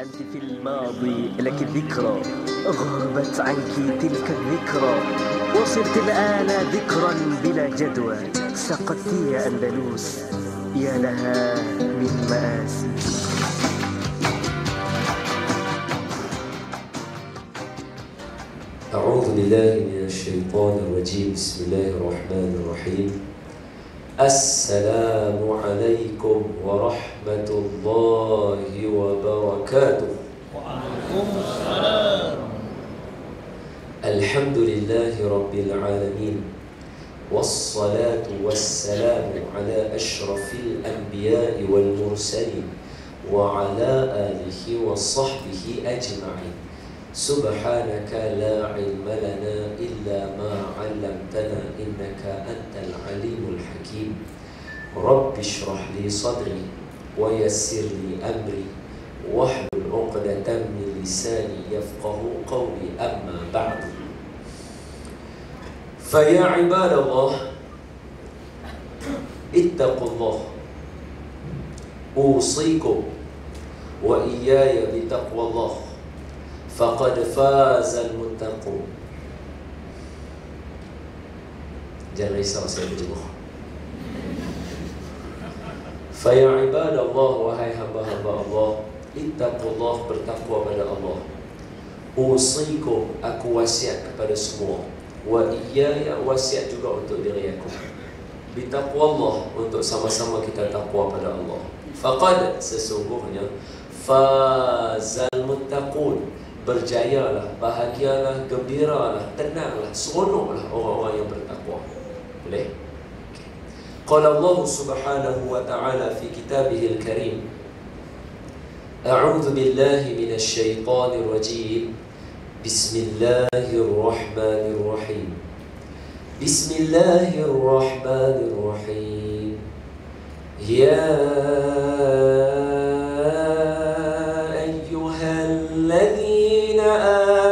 أنت في الماضي لك الذكرى، غابت عنك تلك الذكرى، وصرت الآن ذكرا بلا جدوى. سقطت يا أندلس، يا لها من مآسي. أعوذ بالله من الشيطان الرجيم. بسم الله الرحمن الرحيم. السلام عليكم ورحمة الله وبركاته. وعليكم السلام. الحمد لله رب العالمين، والصلاة والسلام على أشرف الأنبياء والمرسلين وعلى آله وصحبه أجمعين. سبحانك لا علم لنا إلا ما علمتنا إنك أنت العليم الحكيم. رب اشرح لي صدري ويسر لي أمري واحلل عقدة من لساني يفقه قولي. أما بعد، فيا عباد الله اتقوا الله، أوصيكم وإياي بتقوى الله، فقد فاز المتقون. Jangan risau, saya berjemur. Faya ibadallah, wahai hamba-hamba Allah, ittaqullah, bertakwa pada Allah. Usikum, aku wasiat kepada semua. Wa iyaya, wasiat juga untuk diri aku. Bitaqwallah, untuk sama-sama kita takwa pada Allah. Faqad, sesungguhnya, fazal muttaqun, berjayalah, bahagialah, gembiralah, tenanglah, seronoklah orang-orang yang bertakwa. Boleh? Qala Allah subhanahu wa ta'ala fi kitabihil karim. A'udzu billahi minasy syaithanir rajim. Bismillahirrahmanirrahim. Bismillahirrahmanirrahim. Ya ayyuhalladzina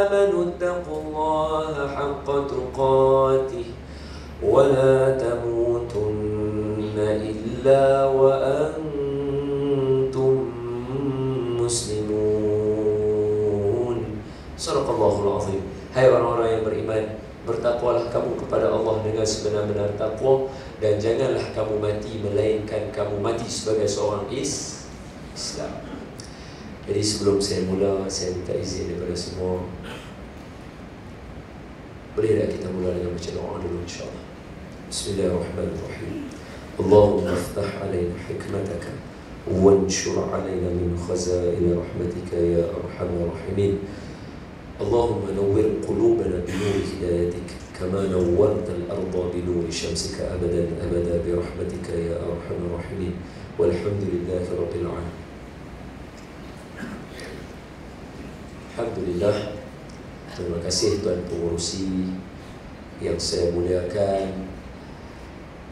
amanu taqullaha haqqa tuqatih wa la tamutunna illa wa antum muslimun. Sadaqallahul azim. Hai orang-orang yang beriman, bertakwalah kamu kepada Allah dengan sebenar-benar takwa, dan janganlah kamu mati melainkan kamu mati sebagai seorang Islam. Jadi sebelum saya mula, saya minta izin daripada semua. Boleh tak kita mula dengan baca doa dulu, insyaAllah. Bismillahirrahmanirrahim. Allahumma aftah alaina hikmataka wanshur alaina min khazain rahmatika ya arhamar rahimin. Allahumma nawwir qulubana binuri hidayatik kama nawwarta al-arda binuri syamsika abadan abada birahmatika ya arhamar rahimin. Walhamdulillahi rabbil alamin. Alhamdulillah. Terima kasih Tuan Pengurusi yang saya muliakan,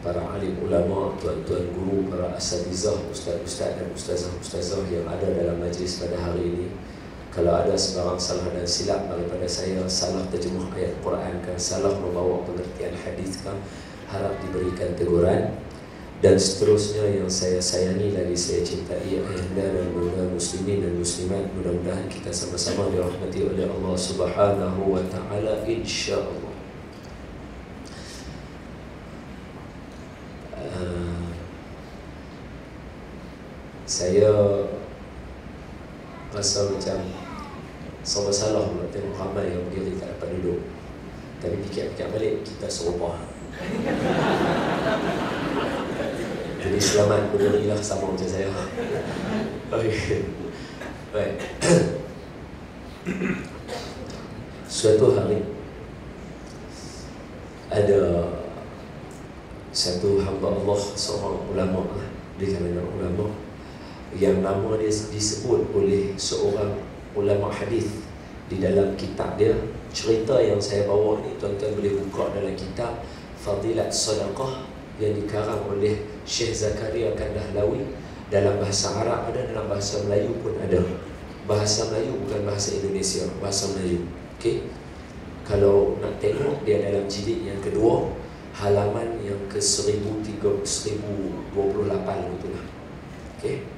para alim ulama, tuan-tuan guru, para asatizah, ustaz-ustaz dan ustazah-ustazah yang ada dalam majlis pada hari ini. Kalau ada sebarang salah dan silap daripada saya, salah terjemah ayat Quran ke, salah membawa pengertian hadis ke, harap diberikan teguran. Dan seterusnya yang saya sayangi lagi saya cintai ayahanda dan bunda muslimin dan muslimat, mudah-mudahan kita sama-sama dirahmati oleh Allah Subhanahu wa ta'ala, insya-Allah. Saya rasa macam serba salah pula tengok ramai yang berdiri tak dapat duduk. Tapi fikir-fikir balik, kita serupa. Jadi selamat berdirilah sama macam saya. Okey. Baik. Suatu hari ada satu hamba Allah, seorang ulama, di kalangan ulama, yang nama dia disebut oleh seorang ulama hadis di dalam kitab dia. Cerita yang saya bawa ni tuan-tuan boleh buka dalam kitab Fadilat Sadaqah yang dikarang oleh Syekh Zakaria Kandahlawi. Dalam bahasa Arab ada, dalam bahasa Melayu pun ada. Bahasa Melayu bukan bahasa Indonesia, bahasa Melayu. Okey. Kalau nak tengok dia dalam jilid yang kedua, halaman yang ke 1028 itulah. Okey.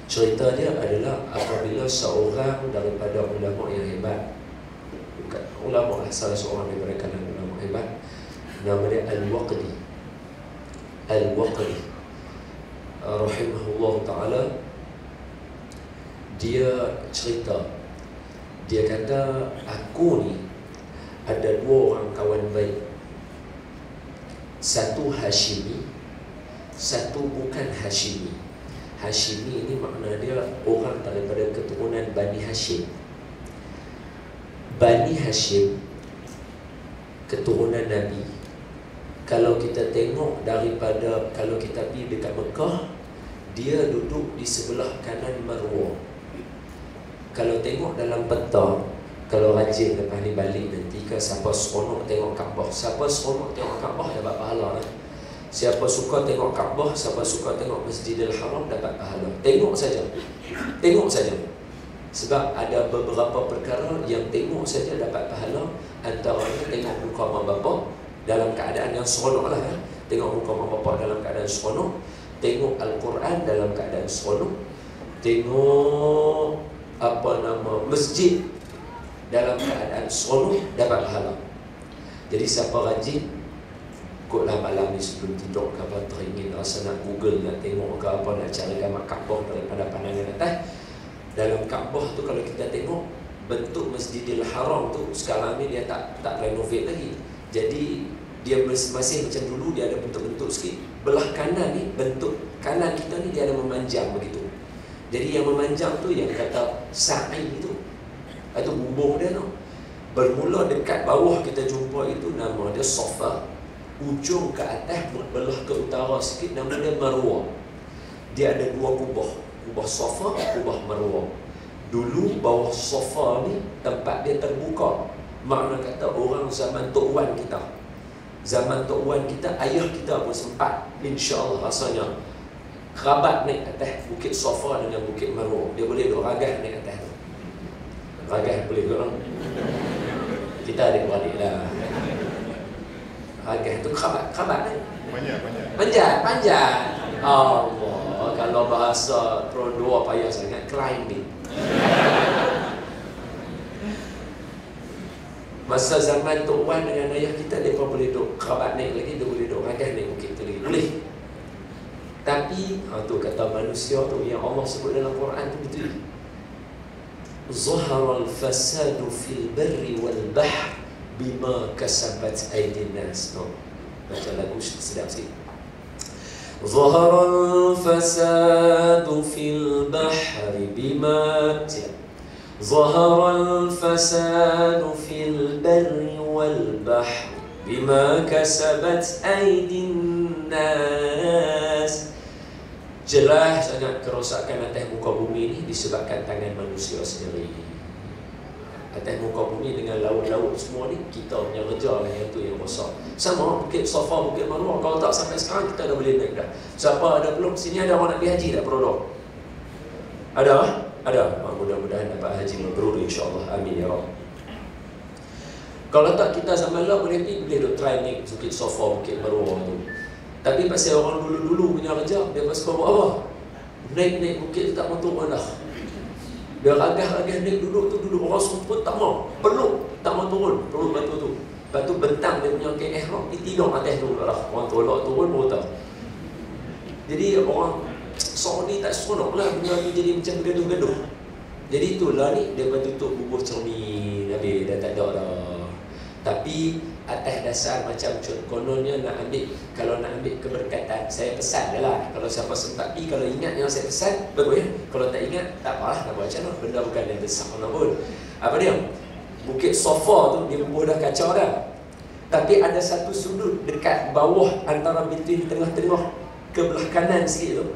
Cerita dia adalah apabila seorang daripada ulama yang hebat. Bukan ulama lah, salah seorang daripada kalangan ulama hebat. Nama dia Al-Waqdi. Al-Waqdi rahimahullah ta'ala. Dia cerita, dia kata, aku ni ada dua orang kawan baik. Satu Hashimi, satu bukan Hashimi. Hashimi ini makna dia orang daripada keturunan Bani Hashim. Bani Hashim, keturunan Nabi. Kalau kita tengok daripada, kalau kita pergi dekat Mekah, dia duduk di sebelah kanan Marwah. Kalau tengok dalam peta, kalau rajin lepas ni balik nanti ke, siapa seronok tengok Kaabah, siapa seronok tengok Kaabah dapat pahala lah. Siapa suka tengok Kaabah, siapa suka tengok Masjidil Haram dapat pahala. Tengok saja. Tengok saja. Sebab ada beberapa perkara yang tengok saja dapat pahala. Antaranya tengok muka mak bapak dalam keadaan yang seronok lah. Tengok muka mak bapak dalam keadaan seronok. Tengok Al-Quran dalam keadaan seronok. Tengok masjid dalam keadaan seronok dapat pahala. Jadi siapa rajin, ikutlah malam ni sebelum tidur ke apa, teringin rasa nak Google, nak tengok ke apa, nak cari gambar Kaabah daripada pandangan atas. Dalam Kaabah tu kalau kita tengok bentuk Masjidil Haram tu sekarang ni dia tak renovate lagi. Jadi dia masih macam dulu, dia ada bentuk-bentuk sikit. Belah kanan ni, bentuk kanan kita ni dia ada memanjang begitu. Jadi yang memanjang tu yang kata sa'i tu, itu bumbung dia tu. Bermula dekat bawah kita jumpa itu nama dia Safa. Ujung ke atas belah ke utara sikit nama dia Marwah. Dia ada dua kubah, kubah Safa, kubah Marwah. Dulu bawah Safa ni tempat dia terbuka. Makna kata orang zaman Tok Wan kita, zaman Tok Wan kita, ayah kita pun sempat insya-Allah rasanya kerabat naik atas Bukit Safa dengan Bukit Marwah. Dia boleh duk ragah naik atas tu. Ragah boleh duk orang. Kita adik-beradik lah. Ragah tu kerabat ni. Panjat. Allah, kalau bahasa Pro 2 payah sangat, climbing. Masa zaman Tok Wan dengan ayah kita, mereka boleh duk kerabat naik lagi, dia boleh duk ragah naik bukit tu lagi. Boleh. Tapi tu kata manusia tu yang Allah sebut dalam Quran tu betul. Zaharal fasadu fil barri wal bahr bima kasabat aydin nas. Baca lagu sedap sikit. Zaharal fasadu fil bahri bima Zaharal fasadu fil barri wal bahr bima kasabat aydin nas. Jelas sangat kerosakan atas muka bumi ni disebabkan tangan manusia sendiri. Atas muka bumi dengan laut-laut semua ni, kita punya kerja lah yang tu yang rosak. Sama Bukit Safa, Bukit Marwah, kalau tak sampai sekarang kita dah boleh naik dah. Siapa ada belum? Sini ada orang nak pergi haji tak, Bro? Ada? Ada. Mudah-mudahan dapat haji mabrur insya-Allah. Amin ya Rabb. Kalau tak kita zaman lah boleh pergi, boleh duk try naik Bukit Safa, Bukit Marwah tu. Tapi pasal orang dulu-dulu punya kerja, dia suka buat apa? Naik-naik bukit tu tak mau turun dah. Dia ragah-ragah naik duduk orang sumput tak mau. Peluk, tak mau turun, peluk batu tu. Lepas tu bentang dia punya kain ihram, dia tidur atas tu lah. Orang tolak turun baru tahu. Jadi orang Saudi tak seronok lah benda tu jadi macam gaduh-gaduh. Jadi itulah ni, dia tutup bubuh cermin, habis dah tak ada dah. Tapi atas dasar macam kononnya nak ambil, kalau nak ambil keberkatan, saya pesan je lah. Kalau siapa sempat pergi, kalau ingat yang saya pesan, bagus ya. Kalau tak ingat, tak apalah, nak buat macam mana. Benda bukan yang besar mana pun. Apa dia? Bukit Safa tu, dia bubuh dah kacau dah. Tapi ada satu sudut dekat bawah, antara between tengah-tengah ke belah kanan sikit tu,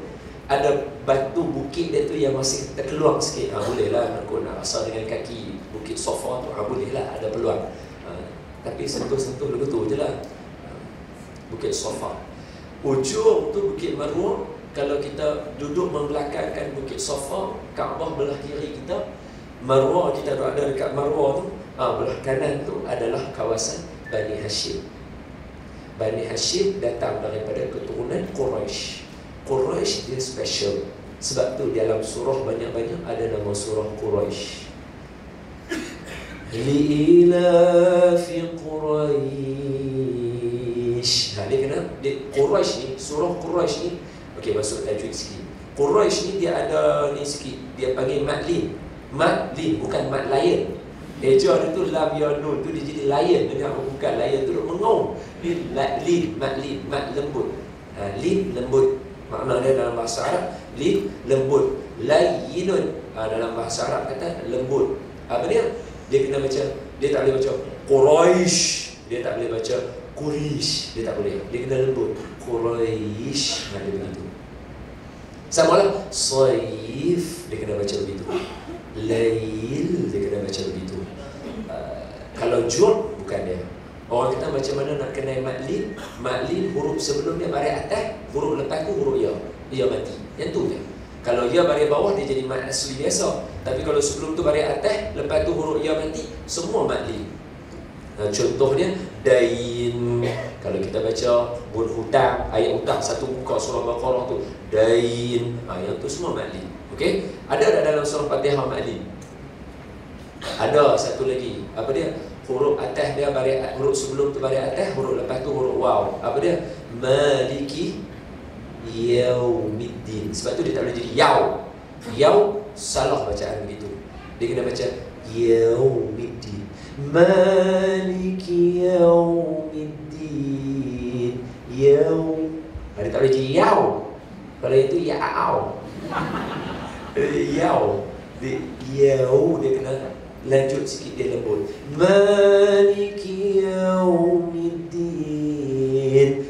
ada batu bukit dia tu yang masih terkeluar sikit. Bolehlah aku nak rasa dengan kaki Bukit Safa tu, bolehlah, ada peluang. Tapi sentuh-sentuh begitu je lah. Bukit Safa. Ujung tu Bukit Marwah. Kalau kita duduk membelakangkan Bukit Safa, Kaabah belah kiri kita, Marwah kita ada dekat Marwah tu, belah kanan tu adalah kawasan Bani Hashim. Bani Hashim datang daripada keturunan Quraisy. Quraisy dia special. Sebab tu dalam surah banyak-banyak ada nama surah Quraisy. Li'ilafi Quraisy. Dia kena Quraisy ni, surah Quraisy ni. Okey, masuk tajwid sikit. Quraisy ni dia ada ni sikit, dia panggil madlin. Madlin bukan mad layan. Eja dia tu lam ya nun tu dia jadi layan. Dia bukan layan tu mengaum. Dia lin, madlin, mad lembut. Lin lembut. Makna dia dalam bahasa Arab lin lembut. Layyinun dalam bahasa Arab kata lembut. Apa dia? Dia kena baca, dia tak boleh baca Quraisy, dia tak boleh baca Quraisy, dia tak boleh. Dia kena lembut Quraisy. Dia begitu. Sama lah Saif, dia kena baca begitu. Lail, dia kena baca begitu. Kalau jur, bukan dia. Orang kata macam mana nak kenal madlin. Madlin huruf sebelum dia baris atas, huruf lepas tu huruf ya. Ia mati. Yang tu je. Kalau ya baris bawah dia jadi mad asli biasa. Tapi kalau sebelum tu baris atas, lepas tu huruf ya mati, semua madlin. Contohnya dain. Kalau kita baca bul hutang, ayat hutang satu muka surah Baqarah tu, dain. Yang tu semua madlin. Okey? Ada tak dalam surah Fatihah madlin? Ada satu lagi. Apa dia? Huruf atas dia baris, huruf sebelum tu baris atas, huruf lepas tu huruf waw. Apa dia? Maliki yaumiddin. Sebab tu dia tak boleh jadi yaw. Yaw salah bacaan begitu. Dia kena baca yaumiddin. Maliki yaumiddin. Yaw. Dia tak boleh jadi yaw. Kalau itu ya'aw. Yaw. Yaw dia kena lanjut sikit, dia lembut. Maliki yaumiddin.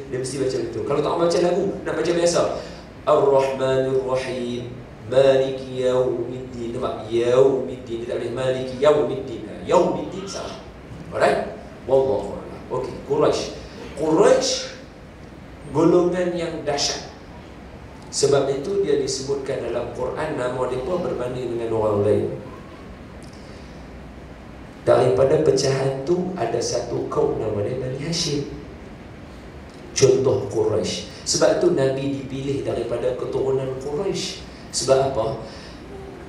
Dia mesti baca begitu. Kalau tak baca lagu, nak baca biasa. Ar-Rahmanir Rahim. Maliki yaumiddin. Nampak? Yaumiddin. Dia tak boleh Maliki yaumiddin. Yaumiddin salah. Alright? Wallahu a'lam. Okey, Quraisy. Quraisy golongan yang dahsyat. Sebab itu dia disebutkan dalam Quran nama mereka berbanding dengan orang lain. Daripada pecahan tu ada satu kaum nama dia Bani Hashim. Contoh Quraisy. Sebab tu Nabi dipilih daripada keturunan Quraisy. Sebab apa?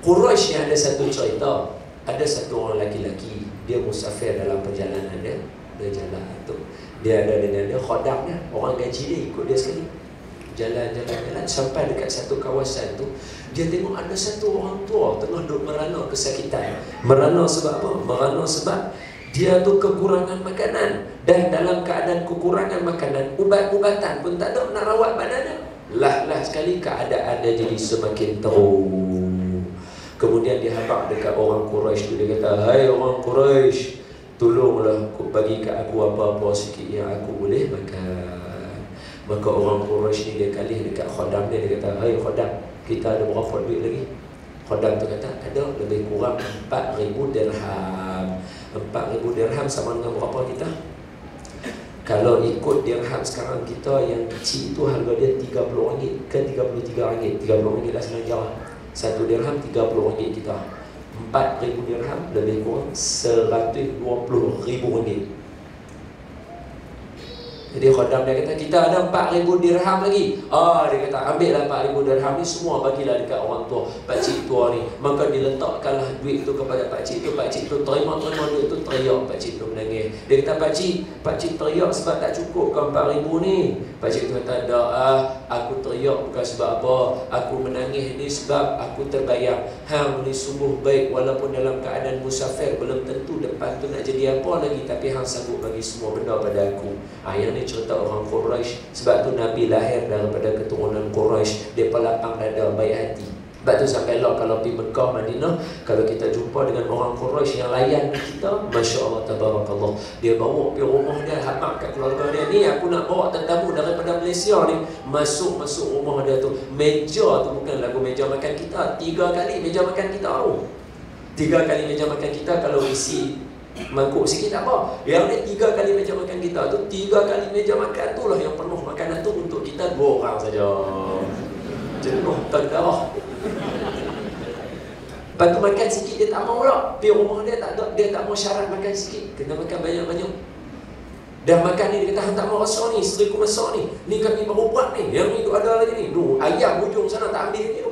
Quraisy yang ada satu cerita. Ada satu orang laki-laki, dia musafir dalam perjalanan dia. Dia jalan tu, dia ada dengan dia khodamnya, orang gaji dia ikut dia sekali. Jalan sampai dekat satu kawasan tu, dia tengok ada satu orang tua tengah duduk merana kesakitan. Merana sebab apa? Merana sebab dia tu kekurangan makanan. Dan dalam keadaan kekurangan makanan, ubat-ubatan pun tak ada nak rawat badannya. Lah sekali keadaan dia jadi semakin teruk. Kemudian dia habaq dekat orang Quraisy tu, dia kata, "Hai orang Quraisy, tolonglah bagi kat aku apa-apa sikit yang aku boleh makan." Maka orang Quraisy ni dia kalih dekat khodam dia, dia kata, "Hai khodam, kita ada berapa duit lagi?" Khodam tu kata, "Ada lebih kurang 4,000 dirham." 4,000 dirham sama dengan berapa kita? Kalau ikut dirham sekarang kita yang kecil tu harga dia RM30 ke RM33. RM30 lah sengaja. Satu dirham RM30 kita. 4,000 dirham lebih kurang RM120,000. Jadi khodam dia kata, kita ada 4,000 dirham lagi. Dia kata, ambillah 4,000 dirham ni semua bagilah dekat orang tua, pakcik tua ni. Maka diletakkanlah duit tu kepada pakcik tu. Pakcik tu terima duit tu, teriak. Pakcik tu menangis. Dia kata, pakcik teriak sebab tak cukup ke 4,000 ni? Pakcik tu kata, aku teriak bukan sebab apa. Aku menangis ni sebab aku terbayang hang ni sungguh baik, walaupun dalam keadaan musafir, belum tentu depan tu nak jadi apa lagi, tapi hang sanggup bagi semua benda pada aku. Yang ni cerita orang Quraisy. Sebab tu Nabi lahir daripada keturunan Quraisy. Dia pelapang dada, baik hati. Sebab tu sampai lah kalau pergi Mekah, Madinah, kalau kita jumpa dengan orang Quraisy yang layan kita, Masya Allah, Tabarakallah, dia bawa pergi rumah dia, habaq kat keluarga dia, ni aku nak bawa tetamu daripada Malaysia ni. Masuk rumah dia tu, meja tu bukan lagu meja makan kita, 3 kali meja makan kita tu. 3 kali meja makan kita, kalau isi mangkuk sikit tak apa. Yang ni 3 kali meja makan kita tu, 3 kali meja makan tu lah yang penuh makanan tu untuk kita 2 orang saja. Jenuh tak darah. Lepas tu makan sikit dia tak mau pula. Pergi rumah dia tak ada, dia tak mau syarat makan sikit, kena makan banyak-banyak. Dah makan ni dia kata, hang tak mau rasa ni, isteri ku masak ni, ni kami baru buat ni, yang ni tu ada lagi ni. Ayam hujung sana tak ambil ni tu.